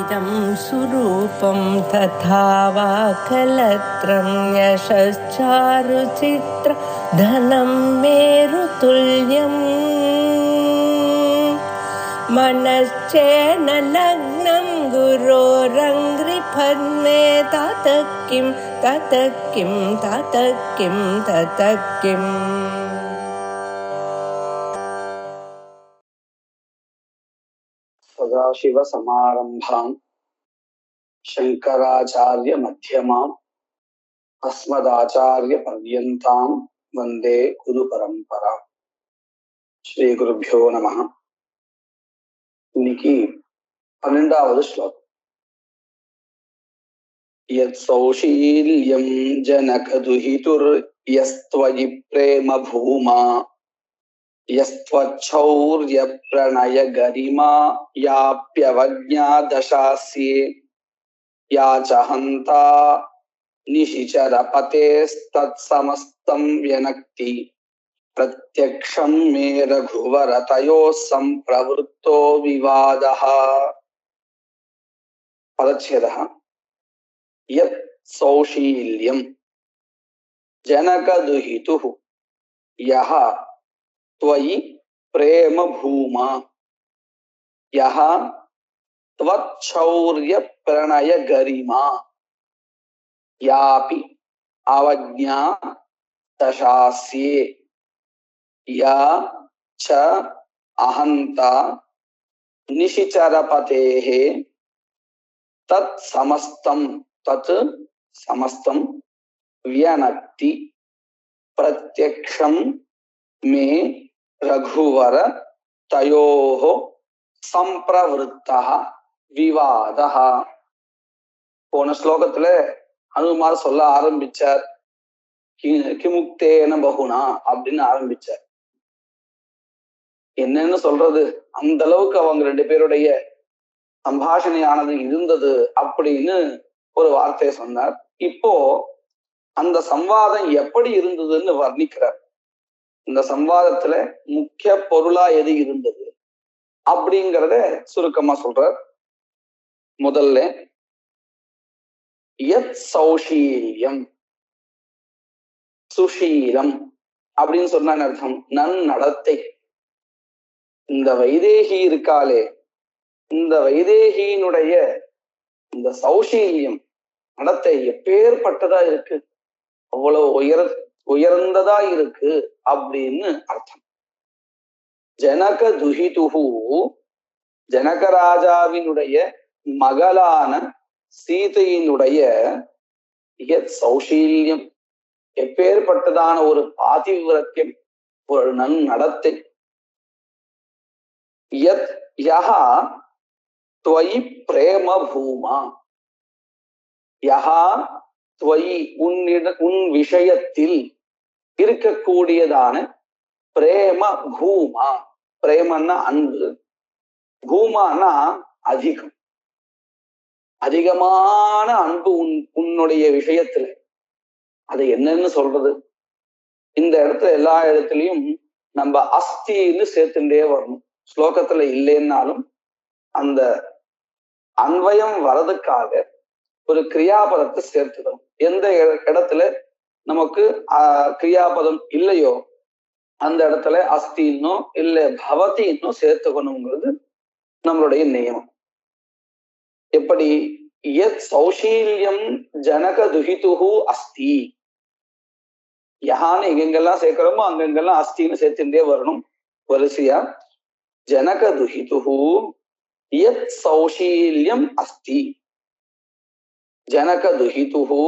इदं सुरूपं तथा वा कलत्रं यशश्चारुचित्र धनं मेरुतुल्यम् मनश्चेन लग्नं गुरोरङ्घ्रिपद्मे ततः किं ततः किं ततः किं ततः किम् सदाशिव समारंभां शंकराचार्य मध्यमां अस्मदाचार्य पर्यन्तां वंदे गुरु परंपरा. श्री गुरुभ्यो नमः. இன்னைக்கு 12வது ஸ்லோகம். யத் சௌஷீல்யம் ஜனகதுஹிதுர் யஸ்த்வயி பிரேம பூமா यस्त्वच्छौर्य प्रणय गरिमा याप्यवज्ञा दशास्ये या च हन्ता निशिचरपतेस्तत्समस्तं व्यनक्ति प्रत्यक्षं मे रघुवरतयोः सम्प्रवृत्तो विवादः. पदच्छेदः. यत् सौशील्यं जनकदुहितुः यः त्वयि प्रेम भूमा यः त्वच्छौर्य प्रणय गरिमा यापि अवज्ञा दशास्ये या च अहन्ता निशिचरपतेः तत् समस्तं व्यनक्ति प्रत्यक्षं मे रघुवर तयोः संप्रवृत्तः विवादः. போன ஸ்லோகத்துல அனுமார் சொல்ல ஆரம்பிச்சார், கிமுக்தேன பகுனா அப்படின்னு ஆரம்பிச்சார். என்னன்னு சொல்றது, அந்த அளவுக்கு அவங்க ரெண்டு பேருடைய சம்பாஷணையானது இருந்தது அப்படின்னு ஒரு வார்த்தையை சொன்னார். இப்போ அந்த சம்வாதம் எப்படி இருந்ததுன்னு வர்ணிக்கிறார். இந்த சம்வாதத்துல முக்கிய பொருளா எது இருந்தது அப்படிங்கிறத சுருக்கமா சொல்றார். முதல்ல யத் சௌஷீல்யம், சுஷீலம் அப்படின்னு சொன்ன அர்த்தம் நன்னடத்தை. இந்த வைதேகி இருக்காளே, இந்த வைதேகியினுடைய இந்த சௌஷீல்யம் நடத்தை எப்பேற்பட்டதா இருக்கு, அவ்வளவு உயர்ந்ததா இருக்கு அப்படின்னு அர்த்தம். ஜனக துஹிதுஹு, ஜனகராஜாவினுடைய மகளான சீதையினுடைய யத் சௌஷீல்யம் எப்பேற்பட்டதான ஒரு பாதிவிரத்தியம், ஒரு நன்னடத்தை. யத் யஹா த்வயி பிரேம பூமா, யஹா த்வயி உன் விஷயத்தில் இருக்கக்கூடியதான பிரேம பூமா. பிரேமன்னா அன்பு, பூமானா அதிகம், அதிகமான அன்பு உன்னுடைய விஷயத்துல. அது என்னன்னு சொல்றது, இந்த இடத்துல எல்லா இடத்துலயும் நம்ம அஸ்தின்னு சேர்த்துட்டே வரணும். ஸ்லோகத்துல இல்லைன்னாலும் அந்த அன்வயம் வரதுக்காக ஒரு கிரியாபதத்தை சேர்த்துக்கணும். எந்த இடத்துல நமக்கு கிரியாபதம் இல்லையோ அந்த இடத்துல அஸ்தின்னோ இல்ல பவதின்னோ சேர்த்துக்கணுங்கிறது நம்மளுடைய நியமம். எப்படி யத் சௌஷீல்யம் ஜனக துஹிதுஹு அஸ்தி, யஹான்னு எங்கெங்கெல்லாம் சேர்க்கிறோமோ அங்கெங்கெல்லாம் அஸ்தின்னு சேர்த்துட்டே வரணும் வரிசையா. ஜனக துஹிதுஹு யத் சௌஷீல்யம் அஸ்தி, ஜனக துஹிதுஹு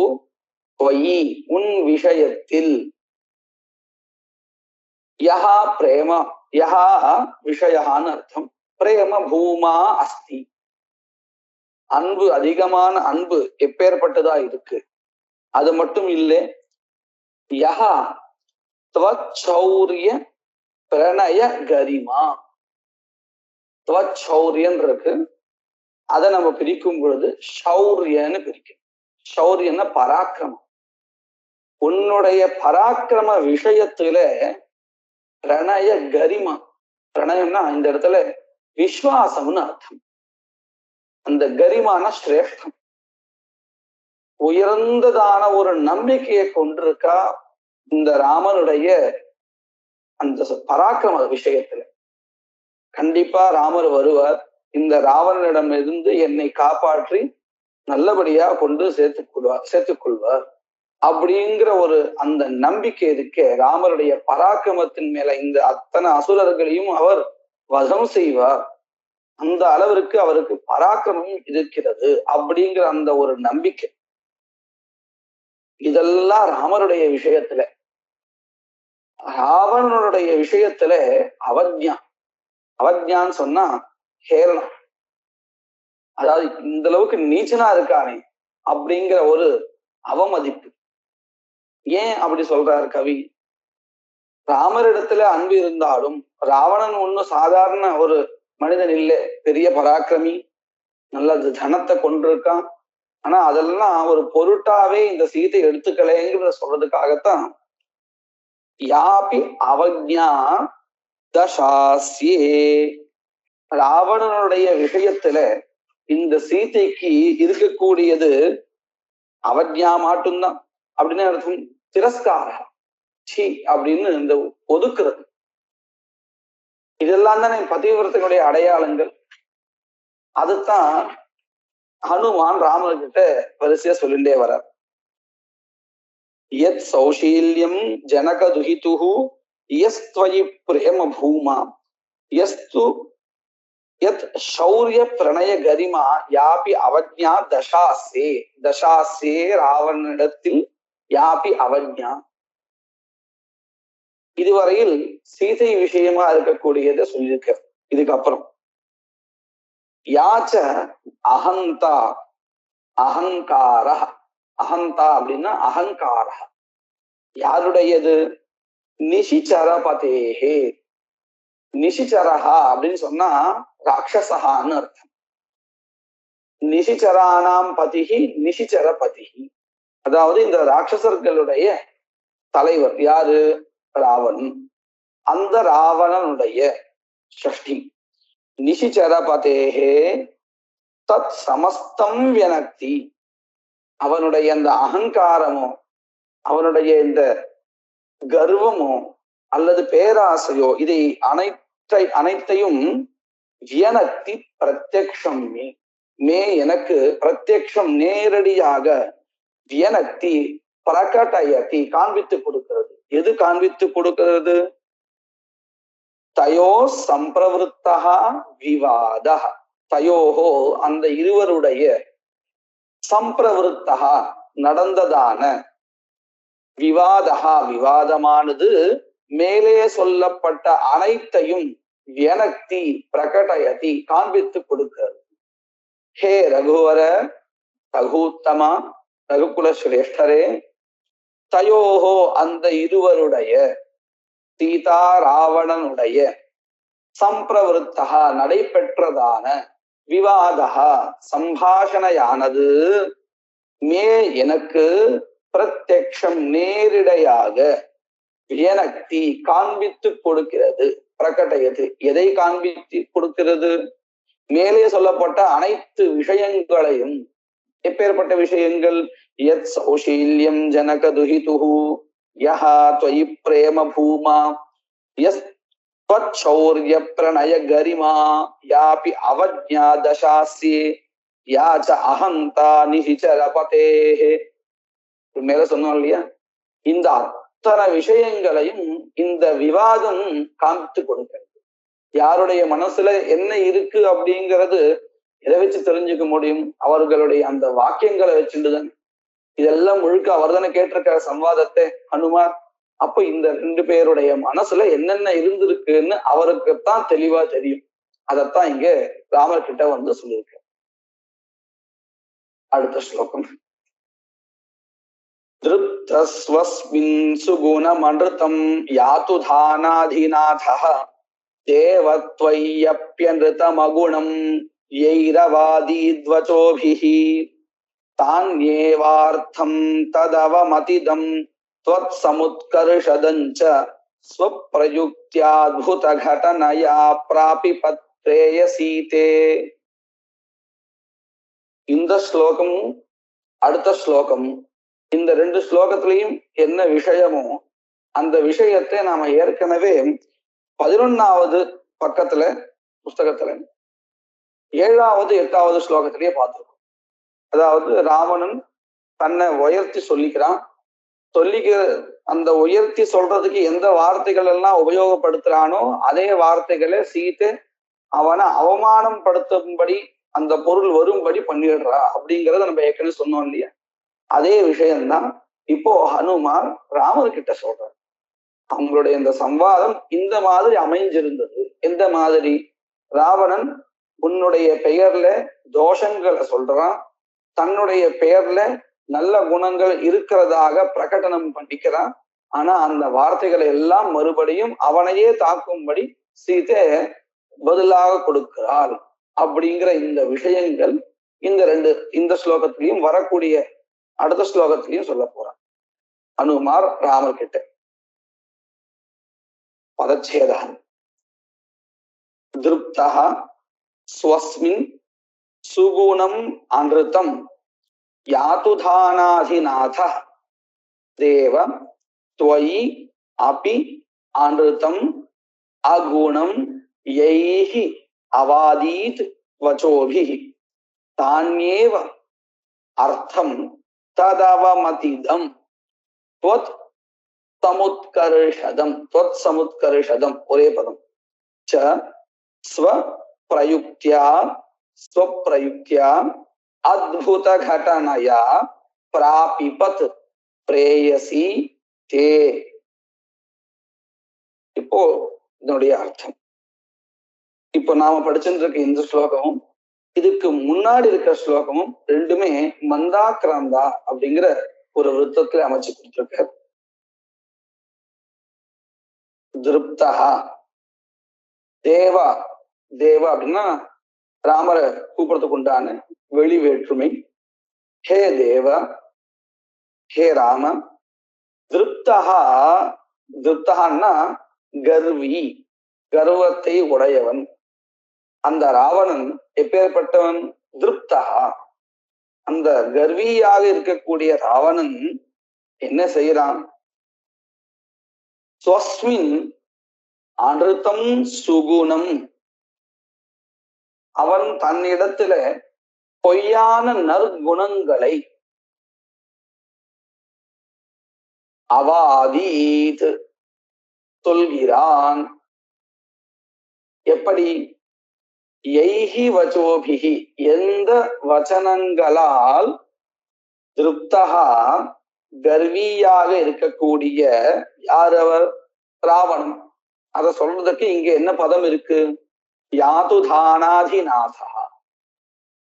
த்வயி உன் விஷயத்தில், யஹா பிரேம, யஹா விஷயான்னு அர்த்தம், பிரேம பூமா அஸ்தி, அன்பு அதிகமான அன்பு எப்பேற்பட்டதா இருக்கு. அது மட்டும் இல்லை, யஹா த்வச்சௌர்ய பிரணய கரிமா. த்வச்சௌரியன் இருக்கு, அதை நம்ம பிரிக்கும் பொழுது ஷௌரியன்னு பிரிக்கும். ஷௌரியன்னா பராக்கிரமம். உன்னுடைய பராக்கிரம விஷயத்துல பிரணய கரிமா, பிரணயம்னா இந்த இடத்துல விஸ்வாசம்னு அர்த்தம். அந்த கரிமான சிரேஷ்டம், உயர்ந்ததான ஒரு நம்பிக்கையை கொண்டிருக்கா இந்த ராமனுடைய அந்த பராக்கிரம விஷயத்துல. கண்டிப்பா ராமர் வருவார், இந்த ராவணனிடம் இருந்து என்னை காப்பாற்றி நல்லபடியா கொண்டு சேர்த்துக்கொள்வார் அப்படிங்கிற ஒரு அந்த நம்பிக்கை இருக்கே. ராமருடைய பராக்கிரமத்தின் மேல இந்த அத்தனை அசுரர்களையும் அவர் வதம் செய்வார், அந்த அளவிற்கு அவருக்கு பராக்கிரமம் இருக்கிறது அப்படிங்கிற அந்த ஒரு நம்பிக்கை. இதெல்லாம் ராமருடைய விஷயத்துல. ராவணனுடைய விஷயத்துல அவஜ்ஞா, அவஜ்ஞான்னு சொன்னா கேரளம், அதாவது இந்த அளவுக்கு நீச்சனா இருக்கானே அப்படிங்கிற ஒரு அவமதிப்பு. ஏன் அப்படி சொல்றாரு கவி? ராமரிடத்துல அன்பு இருந்தாலும் ராவணன் ஒன்னும் சாதாரண ஒரு மனிதன் இல்லை, பெரிய பராக்கிரமி, நல்லது தனத்தை கொண்டிருக்கான். ஆனா அதெல்லாம் ஒரு பொருட்டாவே இந்த சீதை எடுத்துக்கலைங்கிறத சொல்றதுக்காகத்தான் யாபி அவஜ்ஞா தசாஸ்யே, ராவணனுடைய விஷயத்துல இந்த சீதைக்கு இருக்கக்கூடியது அவஜ்ஞா மட்டும்தான். அப்படின்னு அர்த்தம் திரஸ்கார, சி அப்படின்னு இந்த ஒதுக்குறது. இதெல்லாம் தானே பதிவிரத்தினுடைய அடையாளங்கள். அதுதான் ஹனுமான் ராமர்கிட்ட வரிசையா சொல்லிண்டே வர்றார். யத் சௌஷீல்யம் ஜனக துஹிதுஹு யஸ்த்வயி பிரேம பூமா யஸ்து யத் ஷௌர்ய பிரணய கரிமா யாபி அவஜ்ஞா தசாசே, தசாசே ராவணனிடத்தில் யாபி அவஜ்ஞா. இதுவரையில் சீதை விஷயமா இருக்கக்கூடியதை சொல்லியிருக்க. இதுக்கப்புறம் யாச்ச அகந்தா, அகங்கார, அகந்தா அப்படின்னா அகங்கார யாருடையது? நிஷிச்சரபதேஹே, நிஷிச்சரஹா அப்படின்னு சொன்னா ராட்சசஹான்னு அர்த்தம். நிஷிச்சரானாம் பதிஹி நிஷிச்சரபதிஹி, அதாவது இந்த ராட்சசர்களுடைய தலைவர் யாரு? ராவணன். அந்த ராவணனுடைய ஷஷ்டி நிஷிச்சரபதேஹே தத் சமஸ்தம் வியனக்தி, அவனுடைய அந்த அகங்காரமோ அவனுடைய இந்த கர்வமோ அல்லது பேராசையோ இதை அனைத்தையும் வியனக்தி பிரத்யக்ஷம் மே, எனக்கு பிரத்யக்ஷம் நேரடியாக வியனக்தி பிரகடயதி காண்பித்து கொடுக்கிறது. எது காண்பித்து கொடுக்கிறது? தயோ சம்பிரவருத்தா விவாத, தயோஹோ அந்த இருவருடைய சம்பிரவருத்தா நடந்ததான விவாதா விவாதமானது மேலே சொல்லப்பட்ட அனைத்தையும் வியனக்தி பிரகடயதி காண்பித்து கொடுக்கிறது. ஹே ரகுவர, ரகுத்தமா, ரகுகுல சிரேஷ்டரே, தயோஹோ அந்த இருவருடைய, சீதா ராவணனுடைய சம்பிரவருத்தா நடைபெற்றதான விவாதா சம்பாஷணையானது மே எனக்கு பிரத்யக்ஷம் நேரிடையாக வியனக்தி காண்பித்து கொடுக்கிறது. பிரகடயது எதை காண்பித்து கொடுக்கிறது? மேலே சொல்லப்பட்ட அனைத்து விஷயங்களையும். எப்பேற்பட்ட விஷயங்கள்? யத் சௌஷீல்யம் ஜனக துஹிதுஹு யஹா த்வயி பிரேம பூமா யஸ் த்வத் ஷௌர்ய பிரணய கரிமா யாபி அவஜ்ஞா தசாஸ்யே யாச்ச அஹந்தா நிஷிச்சரபதேஹே. மேல சொன்னோம் இல்லையா, இந்த அத்தனை விஷயங்களையும் இந்த விவாதம் காண்பித்து கொடுக்கிறது. யாருடைய மனசுல என்ன இருக்கு அப்படிங்கிறது எதை வச்சு தெரிஞ்சுக்க முடியும்? அவர்களுடைய அந்த வாக்கியங்களை வச்சுட்டுதான். இதெல்லாம் முழுக்க அவர் தானே கேட்டிருக்கிற சம்வாதத்தை ஹனுமார். அப்ப இந்த ரெண்டு பேருடைய மனசுல என்னென்ன இருந்திருக்குன்னு அவருக்குத்தான் தெளிவா தெரியும். அதத்தான் இங்க ராமர் கிட்ட வந்து சொல்லியிருக்க. அடுத்த ஸ்லோகம். திருப்தஸ்வஸ்மின் சுகுணமன்றுதம் யாது தானாதிநாதः தேவத்வய்யப்யன்ருதமகுணம் யைரவாதீத்வச்சோபிஹி தான்யேவார்த்தம் ததவமதிதம் த்வத் சமுத்கர்ஷதஞ்ச ஸ்வப்ரயுக்த்யாத்புத கடனயா பிராபிபத்ரேயசீதே. இந்த ஸ்லோகமும் அடுத்த ஸ்லோகமும் இந்த 2 ஸ்லோகத்திலையும் என்ன விஷயமோ அந்த விஷயத்தை நாம ஏற்கனவே 11வது பக்கத்துல புஸ்தகத்துல 7வது 8வது ஸ்லோகத்திலேயே பார்த்திருக்கோம். அதாவது ராவணன் தன்னை உயர்த்தி சொல்லிக்கிறான். சொல்லிக்கிற அந்த உயர்த்தி சொல்றதுக்கு எந்த வார்த்தைகள் எல்லாம் உபயோகப்படுத்துறானோ அதே வார்த்தைகளை சீத்தை அவனை அவமானம் படுத்தும்படி அந்த பொருள் வரும்படி பண்ணிடுறா அப்படிங்கிறத நம்ம ஏற்கனவே சொன்னோம் இல்லையா? அதே விஷயம்தான் இப்போ ஹனுமார் ராமர்கிட்ட சொல்றார். அவங்களுடைய இந்த சம்வாதம் இந்த மாதிரி அமைஞ்சிருந்தது. எந்த மாதிரி? ராவணன் உன்னுடைய பெயர்ல தோஷங்களை சொல்றான், தன்னுடைய பெயர்ல நல்ல குணங்கள் இருக்கிறதாக பிரகடனம் பண்ணிக்கிறான். ஆனா அந்த வார்த்தைகளை எல்லாம் மறுபடியும் அவனையே தாக்கும்படி சீதை பதிலாக கொடுக்கிறாள் அப்படிங்கிற இந்த விஷயங்கள் இந்த ஸ்லோகத்திலையும் வரக்கூடிய அடுத்த ஸ்லோகத்திலையும் சொல்ல போறான் அனுமார் ராமர் கிட்ட. பதச்சேதம். திருப்தா ஸ்வஸ்மின் சுகுணம் அன்ருதம் யாதுதானாதிநாத தேவ த்வயி அபி அன்ருதம் அகுணம் யைஹி அவாதீத் வசோபிஹி தான்யேவ அர்த்தம் ததவமதிதம் த்வத் சமுத்கர்ஷதம் ஒரே பதம். ச ஸ்வப்ரயுக்த்யா அத்புத கடனயா பிராபிபத் பிரேயசி தே. இப்போ இதனுடைய அர்த்தம். இப்போ நாம படிச்சுட்டு இருக்க இந்த ஸ்லோகமும் இதுக்கு முன்னாடி இருக்கிற ஸ்லோகமும் ரெண்டுமே மந்தாக்கிராந்தா அப்படிங்கிற ஒரு விருத்தத்துல அமைச்சு கொடுத்திருக்க. திருப்தா தேவா அப்படின்னா ராமரை கூப்பிடறதுக்கு உண்டான வெளி வேற்றுமை. ஹே தேவ, ஹே ராம. திருப்தகான்னா கர்வி, கர்வத்தை உடையவன். அந்த ராவணன் எப்பேற்பட்டவன்? திருப்தகா. அந்த கர்வியாக இருக்கக்கூடிய ராவணன் என்ன செய்யறான்? ஸ்வஸ்மின் அன்ருதம் சுகுணம். அவன் தன்னிடத்துல பொய்யான நற்குணங்களை அவாதீத் சொல்கிறான். எப்படி? யைஹி வசோபிஹி, எந்த வச்சனங்களால் திருப்தகா கர்வியாக இருக்கக்கூடிய யார் அவர்? ராவணன். அத சொல்றதுக்கு இங்க என்ன பதம் இருக்கு? யாதுதானாதிநாதா.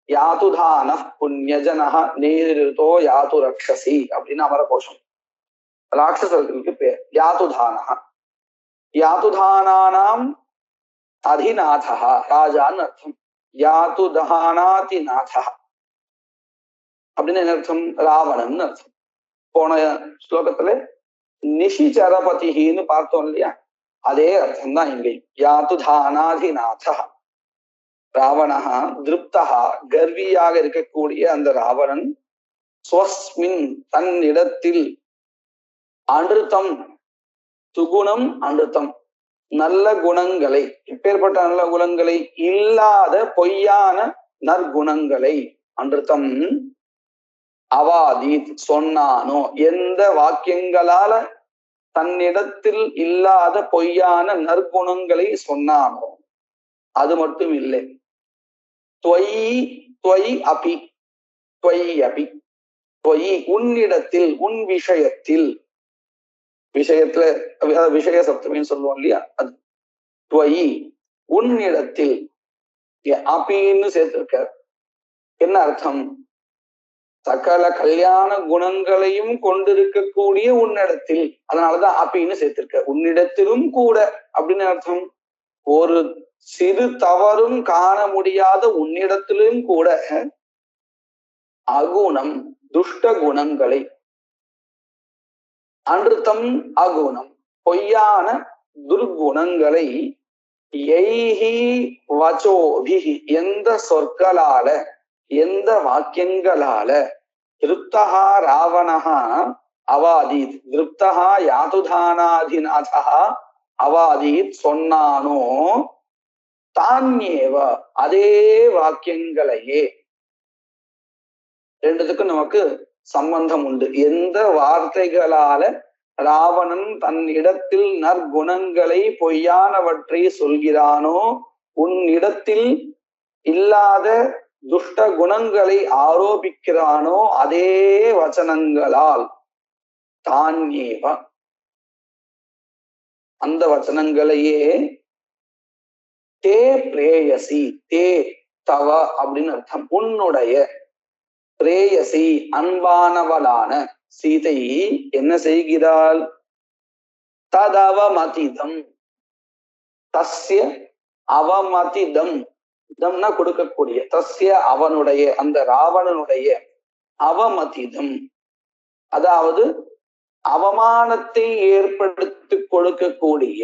யாதுதான புண்ணியஜனஹ நீரிருதோ யாத்து ரக்ஷசி அப்படின்னு அமரகோஷம். ராட்சசர்களுக்கு பேர் யாதுதானஹ. யாதுதானானாம் அதிநாதா, ராஜான்னு அர்த்தம். யாதுதானாதிநாதா அப்படின்னு என்ன அர்த்தம்? ராவணன் அர்த்தம். போன ஸ்லோகத்துல நிஷிச்சரபதின்னு பார்த்தோம் இல்லையா? அதே அர்த்தம் தான் இங்கே. யாதுதானாதிநாதா ராவணஹா திருப்தஹா, கர்வியாக இருக்கக்கூடிய அந்த ராவணன் ஸ்வஸ்மின் தன்னிடத்தில் அன்ருதம் சுகுணம் அன்ருதம் நல்ல குணங்களை, இப்பேற்பட்ட நல்ல குணங்களை இல்லாத பொய்யான நற்குணங்களை அன்ருதம் அவாதீத் சொன்னானோ, எந்த வாக்கியங்களால தன்னிடத்தில் இல்லாத பொய்யான நற்குணங்களை சொன்னானோ அது மட்டும் இல்லை. உன்னிடத்தில், உன் விஷயத்தில், விஷயத்துல விஷய சப்தமின்னு சொல்லுவோம் இல்லையா? அது துவயி, உன்னிடத்தில். அபின்னு சேர்த்திருக்க. என்ன அர்த்தம்? சகல கல்யாண குணங்களையும் கொண்டிருக்கக்கூடிய உன்னிடத்தில். அதனாலதான் அபின்னு சேர்த்திருக்க. உன்னிடத்திலும் கூட அப்படின்னு அர்த்தம். ஒரு சிறு தவறும் காண முடியாத உன்னிடத்திலும் கூட அகுணம், துஷ்ட குணங்களை, அன்ருதம் அகுணம் பொய்யான துர்குணங்களை, எய்ஹி வசோபிஹி எந்த சொற்களால, எந்த வாக்கியங்களால திருப்தகா ராவணஹா அவாதீத் திருப்தகா யாதுதானாதிநாதா அவாதீத் சொன்னானோ தான்யேவ அதே வாக்கியங்களையே. ரெண்டுத்துக்கும் நமக்கு சம்பந்தம் உண்டு. எந்த வார்த்தைகளால ராவணன் தன் இடத்தில் நற்குணங்களை பொய்யானவற்றை சொல்கிறானோ, உன் இடத்தில் இல்லாத துஷ்ட குணங்களை ஆரோபிக்கிறானோ அதே வச்சனங்களால் தான்யேவ அந்த வச்சனங்களையே தே பிரேயசி தே தவ அப்படின்னு அர்த்தம். உன்னுடைய பிரேயசி அன்பானவளான சீதை என்ன செய்கிறாள்? ததவமதிதம் தஸ்ய அவமதிதம் தம்னா கொடுக்கக்கூடிய, தஸ்ய அவனுடைய அந்த ராவணனுடைய அவமதிதம் அதாவது அவமானத்தை ஏற்படுத்தி கொடுக்கக்கூடிய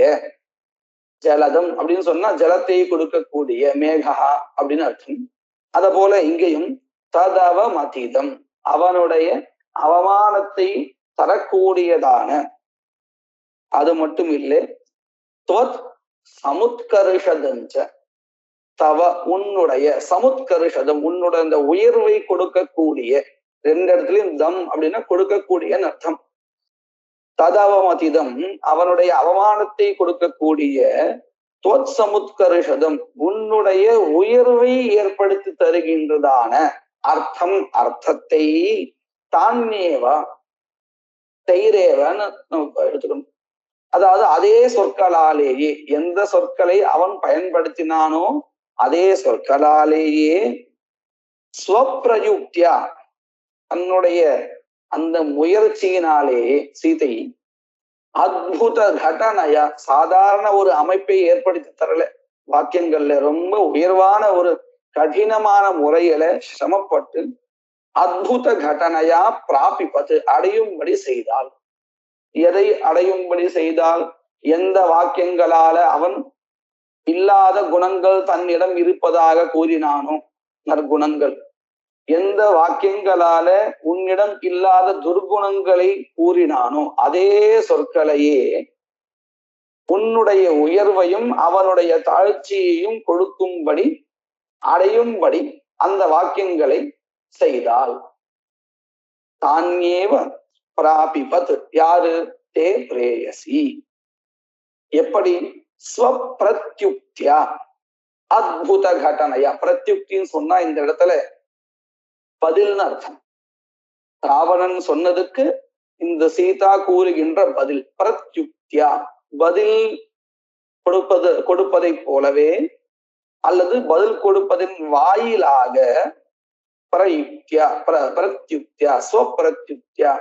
ஜலதம் அப்படின்னு சொன்னா ஜலத்தை கொடுக்கக்கூடிய மேகா அப்படின்னு அர்த்தம். அத போல இங்கேயும் ததவமதிதம் அவனுடைய அவமானத்தை தரக்கூடியதான, அது மட்டும் இல்லை துவத் சமுத்கர்ஷதஞ்ச தவ உன்னுடைய சமுத்கர்ஷதம் உன்னுடைய அந்த உயர்வை கொடுக்கக்கூடிய, ரெண்டு இடத்துலயும் தம் அப்படின்னா கொடுக்கக்கூடிய அர்த்தம். ததவமதிதம் அவனுடைய அவமானத்தை கொடுக்கக்கூடிய, துவத் சமுத்கர்ஷதம் உன்னுடைய உயர்வை ஏற்படுத்தி தருகின்றதான அர்த்தம் அர்த்தத்தை தான்யேவா தைரேவன்னு எடுத்துக்கணும். அதாவது அதே சொற்களாலேயே எந்த சொற்களை அவன் பயன்படுத்தினானோ அதே சொற்களாலேயே ஸ்வப்பிரயுக்தியா தன்னுடைய அந்த முயற்சியினாலேயே சீதை அத்புத கடனைய சாதாரண ஒரு அமைப்பை ஏற்படுத்தி தரல, வாக்கியங்கள்ல ரொம்ப உயர்வான ஒரு கடினமான முறையில சிரமப்பட்டு அத்புத கடனையா பிராபிப்பது அடையும்படி செய்தாள். எதை அடையும்படி செய்தால்? எந்த வாக்கியங்களால அவன் இல்லாத குணங்கள் தன்னிடம் இருப்பதாக கூறினானோ நற்குணங்கள், எந்த வாக்கியங்களால உன்னிடம் இல்லாத துர்குணங்களை கூறினானோ அதே சொற்களையே உன்னுடைய உயர்வையும் அவனுடைய தாழ்ச்சியையும் கொடுக்கும்படி அடையும்படி அந்த வாக்கியங்களை செய்தால். தான்யேவ பிராபிபத் யாரு? தே பிரேயசி. எப்படி? ஸ்வப்ரத்யுக்தியா அத்புத கடனையா. பிரத்யுக்தின்னு சொன்னா இந்த இடத்துல பதில்னு அர்த்தம். ராவணன் சொன்னதுக்கு இந்த சீதா கூறுகின்ற பதில். பிரத்யுக்தியா பதில் கொடுப்பதை போலவே அல்லது பதில் கொடுப்பதன் வாயிலாக பிரயுக்தியா பிரத்யுக்தியா ஸ்வப்பிரத்யுக்தியா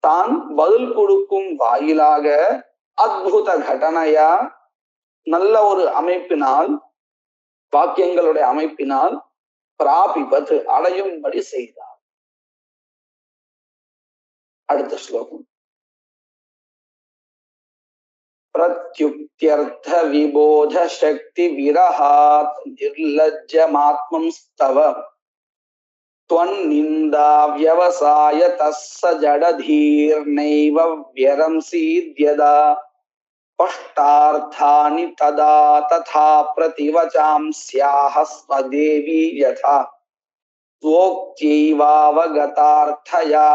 தான் பதில் கொடுக்கும் வாயிலாக அத்புத கடனையா நல்ல ஒரு அமைப்பினால் வாக்கியங்களுடைய அமைப்பினால் பிராபிபத் அடையும்படி செய்தார். அடுத்த ஸ்லோகம். பிரத்யுக்த்யர்த்த விபோத சக்தி விரஹாத் நிர்லஜ்ஜமாத்மம் ஸ்தவ த்வன்னிந்தா வ்யவசாய தஸ்ஸ ஜடதீர்நைவ வ்யரம்சீத்யதா பஷ்டார்த்தானி ததா ததா பிரதிவசாம்ஸ்யாஹ ஸ்வதேவி யதா ஸ்வோக்த்யைவாவகதார்த்தயா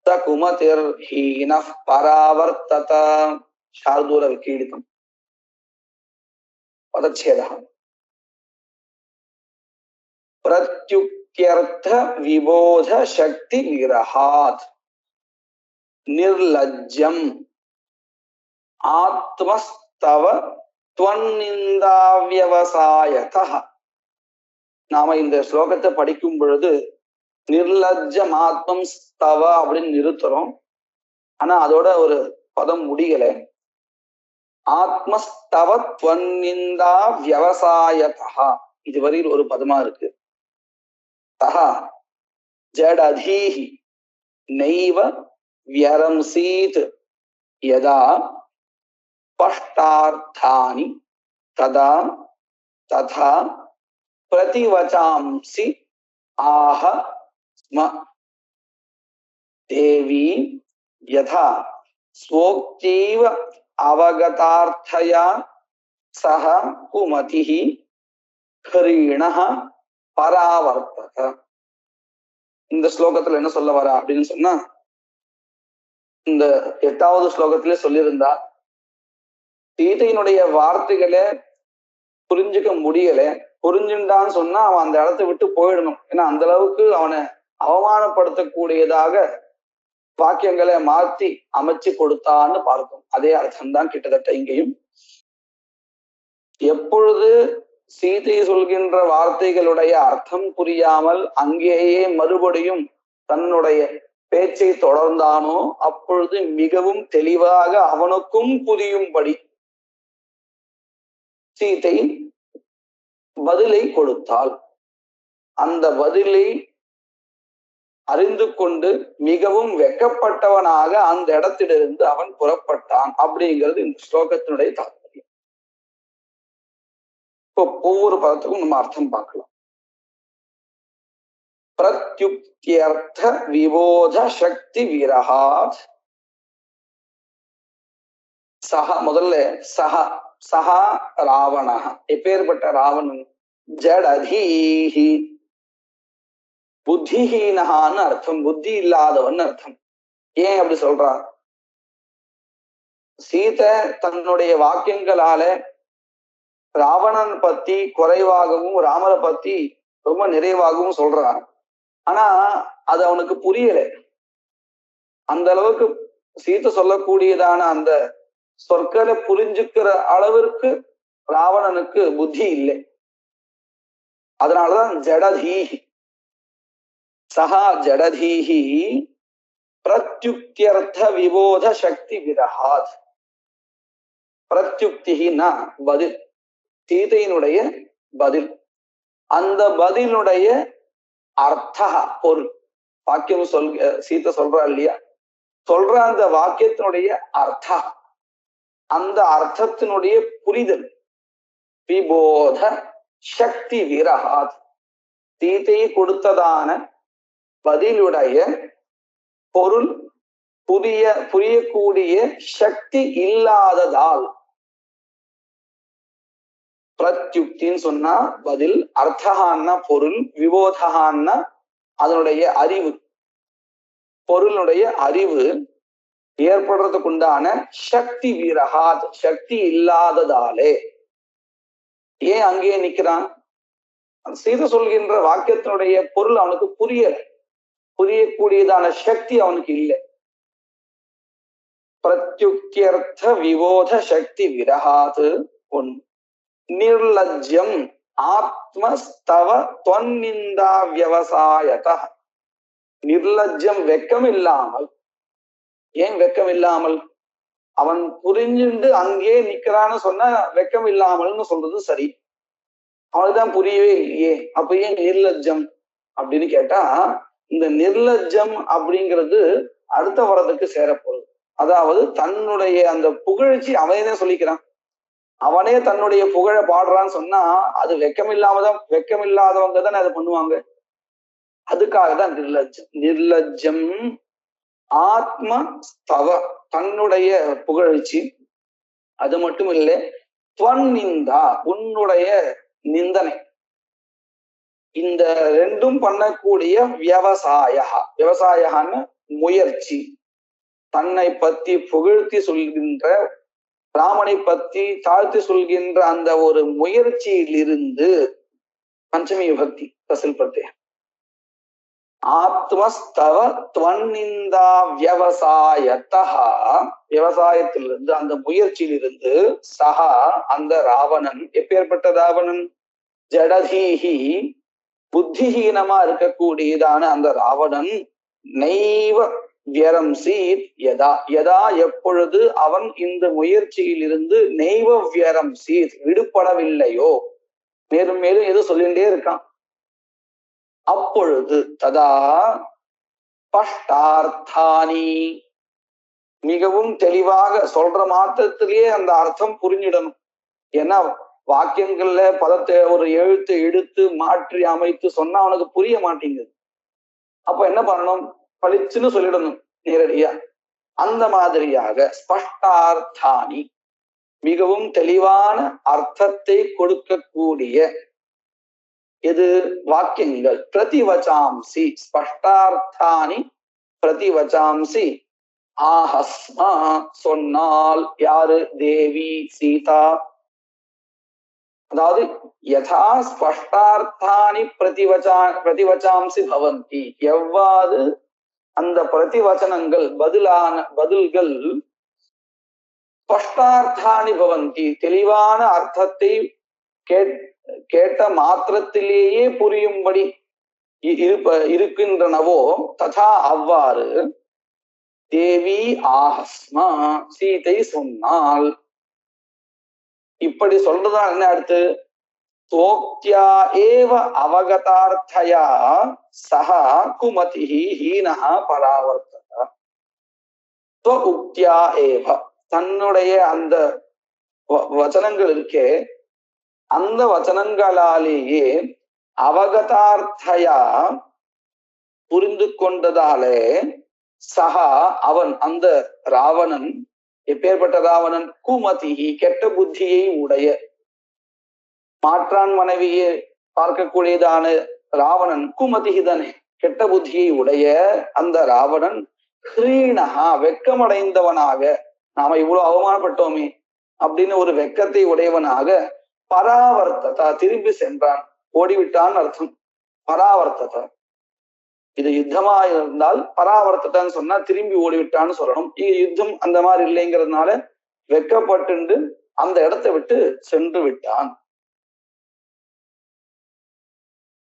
தகுமதிர்ஹீனः பராவர்த்தத. शार्दूल विकीर्णितम् पदच्छेदः. प्रत्युक्त्यर्थ विबोध शक्ति विरहात् निर्लज्जम् आत्मस्तव त्वन्निंदा व्यवसायतः. நாம இந்த ஸ்லோகத்தை படிக்கும் பொழுது நிர்லஜ்ஜம் ஆத்மம் ஸ்தவ அப்படின்னு நிறுத்துறோம். ஆனா அதோட ஒரு பதம் முடியல. ஆத்மஸ்தவத்வன்னிந்தா வியவசாயதா இதுவரையில் ஒரு பதமா இருக்கு. தஹா ஜடதீஹி நைவ வியரம்சீத் யதா பஷ்டார்த்தானி ததா ததா பிரதிவசாம்சி ஆஹ ஸ்ம தேவி யதா ஸ்வோக்தீவ அவகதார்த்தயா சஹ குமதிஹி ஹரீணஹ பராவர்த்தக. இந்த ஸ்லோகத்துல என்ன சொல்ல வரா அப்படின்னு சொன்னா, இந்த 8வது ஸ்லோகத்திலே சொல்லியிருந்தா சீதையினுடைய வார்த்தைகளை புரிஞ்சுக்க முடியல. புரிஞ்சுட்டான்னு சொன்னா அவன் அந்த இடத்தை விட்டு போயிடணும். ஏன்னா அந்த அளவுக்கு அவனை அவமானப்படுத்தக்கூடியதாக வாக்கியங்களை மாத்தி அமைச்சு கொடுத்தான்னு பார்த்தோம். அதே அர்த்தம்தான் கிட்டத்தட்ட இங்கேயும். எப்பொழுது சீதை சொல்கின்ற வார்த்தைகளுடைய அர்த்தம் புரியாமல் அங்கேயே மறுபடியும் தன்னுடைய பேச்சை தொடர்ந்தானோ அப்பொழுது மிகவும் தெளிவாக அவனுக்கும் புரியும்படி சீதை பதிலை கொடுத்தாள். அந்த பதிலை அறிந்து கொண்டு மிகவும் வெக்கப்பட்டவனாக அந்த இடத்திலிருந்து அவன் புறப்பட்டான் அப்படிங்கிறது இந்த ஸ்லோகத்தினுடைய தாற்பயம். இப்போ ஒவ்வொரு பதத்துக்கும் நம்ம அர்த்தம் பார்க்கலாம். பிரத்யுக்தியர்த்த விபோத சக்தி விரஹாத் சஹ. முதல்ல சஹா ராவணா. எப்பேற்பட்ட ராவணன்? ஜடதீஹி புத்திஹீனஹான்னு அர்த்தம், புத்தி இல்லாதவன் அர்த்தம். ஏன் அப்படி சொல்றான்? சீதை தன்னுடைய வாக்கியங்களால ராவணன் பத்தி குறைவாகவும் ராமரை பத்தி ரொம்ப நிறைவாகவும் சொல்றான். ஆனா அது அவனுக்கு புரியல. அந்த அளவுக்கு சீதை சொல்லக்கூடியதான அந்த சொற்களை புரிஞ்சுக்கிற அளவிற்கு ராவணனுக்கு புத்தி இல்லை. அதனாலதான் ஜடதீஹி சஹா ஜடதீஹி பிரத்யுக்தியர்த்த விபோத சக்தி விரஹாத். பிரத்யுக்தினா பதில், சீதையினுடைய பதில். அந்த பதிலுடைய அர்த்த பொருள், வாக்கியம் சீதை சொல்றா இல்லையா, சொல்ற அந்த வாக்கியத்தினுடைய அர்த்த, அந்த அர்த்தத்தினுடைய புரிதல். விபோத சக்தி விரஹாத், சீதை கொடுத்ததான பதிலுடைய பொருள் புரியக்கூடிய சக்தி இல்லாததால். பிரத்யுக்தின்னு சொன்னா பதில், அர்த்தகான்னா பொருள், விபோதகான்னா அதனுடைய அறிவு. பொருளுடைய அறிவு ஏற்படுறதுக்கு உண்டான சக்தி விரஹாத், சக்தி இல்லாததாலே. ஏன் அங்கேயே நிக்கிறான்? சீதை சொல்கின்ற வாக்கியத்தினுடைய பொருள் அவனுக்கு புரியல, புரியக்கூடியதான சக்தி அவனுக்கு இல்லை. பிரத்யுக்தியர்த்த விபோத சக்தி விரஹாத். ஒன்று. நிர்லஜ்யம் ஆத்மஸ்தவ தொன்னிந்தா வியவசாயத. நிர்லஜ்யம் வெக்கம் இல்லாமல். ஏன் வெக்கம் இல்லாமல்? அவன் புரிஞ்சுண்டு அங்கே நிக்கிறான்னு சொன்னா வெக்கம் இல்லாமல்னு சொல்றது சரி. அவனுக்குதான் புரியவே இல்லையே, அப்ப ஏன் நிர்லஜ்ஜம் அப்படின்னு கேட்டா, இந்த நிர்லஜ்ஜம் அப்படிங்கிறது அடுத்த வரதுக்கு சேரப்போகுது. அதாவது தன்னுடைய அந்த புகழ்ச்சி அவனே சொல்லிக்கிறான். அவனே தன்னுடைய புகழ பாடுறான்னு சொன்னா அது வெக்கம் இல்லாதவங்க தானே அதை பண்ணுவாங்க. அதுக்காக தான் நிர்லஜ்ஜம். நிர்லஜ்ஜம் ஆத்ம ஸ்தவ, தன்னுடைய புகழ்ச்சி. அது மட்டும் இல்லை, துவன்னிந்தா, உன்னுடைய நிந்தனை. இந்த ரெண்டும் பண்ணக்கூடிய விவசாயன்னு முயற்சி. தன்னை பத்தி புகழ்த்தி சொல்கின்ற, ராமனை பத்தி தாழ்த்தி சொல்கின்ற அந்த ஒரு முயற்சியில் இருந்து, பஞ்சமி விபக்தி தசில் பிரத்யம், ஆத்மஸ்தவ துவன்னிந்தா விவசாயத்தா, விவசாயத்திலிருந்து அந்த முயற்சியிலிருந்து, சஹா அந்த ராவணன். எப்பேற்பட்ட ராவணன்? ஜடதீஹி புத்திஹீனமா இருக்கக்கூடியதான அந்த ராவணன். நைவ வியரம் சீத் யதா, யதா எப்பொழுது அவன் இந்த முயற்சியில் இருந்து நெய்வ வியரம் சீத் விடுபடவில்லையோ, மேலும் மேலும் எது சொல்லிகிட்டே இருக்கான். அப்பொழுது ததா பஷ்டார்த்தானி, மிகவும் தெளிவாக சொல்ற மாத்திரத்திலேயே அந்த அர்த்தம் புரிஞ்சிடணும். ஏன்னா வாக்கியங்கள்ல பதத்தை ஒரு எழுத்து எடுத்து மாற்றி அமைத்து சொன்னா அவனுக்கு புரிய மாட்டேங்குது. அப்ப என்ன பண்ணணும்? பளிச்சுன்னு சொல்லிடணும் நேரடியா. அந்த மாதிரியாக ஸ்பஷ்டார்த்தானி, மிகவும் தெளிவான அர்த்தத்தை கொடுக்கக்கூடிய எது? வாக்கியங்கள். பிரதிவச்சாம்சி, ஸ்பஷ்டார்த்தானி பிரதிவச்சாம்சி ஆஹஸ்மா, சொன்னால். யாரு? தேவி சீதா. அதாவது யதா ஸ்பஷ்டார்த்தானி பிரதிவச்சாம்சி பவந்தி, எவ்வாறு அந்த பிரதிவச்சனங்கள் பதில்கள் ஸ்பஷ்டார்த்தானி பவந்தி, தெளிவான அர்த்தத்தை கேட்ட மாத்திரத்திலேயே புரியும்படி இருக்கின்றனவோ ததா அவ்வாறு தேவி ஆஹஸ்மா, சீதை சொன்னாள். இப்படி சொல்றதா என்ன அடுத்து? சோக்தியா ஏவ அவகதார்த்தயா சஹா குமதிஹி ஹீனஹ பராவர்த்தத. உக்தியா ஏவ, தன்னுடைய அந்த வச்சனங்கள் இருக்கே, அந்த வச்சனங்களாலேயே அவகதார்த்தயா புரிந்து கொண்டதாலே சஹா அவன், அந்த ராவணன், எப்பேற்பட்ட ராவணன்? குமதிஹி, கெட்ட புத்தியை உடைய, மாற்றான் மனைவியை பார்க்கக்கூடியதான ராவணன் குமதிஹி தானே, கெட்ட புத்தியை உடைய அந்த ராவணன் ஹ்ரீணஹா, வெக்கமடைந்தவனாக, நாம இவ்வளவு அவமானப்பட்டோமே அப்படின்னு ஒரு வெக்கத்தை உடையவனாக பராவர்த்ததா, திரும்பி சென்றான், ஓடிவிட்டான் அர்த்தம். பராவர்த்ததா, இது யுத்தமா இருந்தால் பராவர்த்தத்தான்னு சொன்னா திரும்பி ஓடிவிட்டான்னு சொல்லணும். இங்க யுத்தம் அந்த மாதிரி இல்லைங்கிறதுனால வெக்கப்பட்டு அந்த இடத்தை விட்டு சென்று விட்டான்.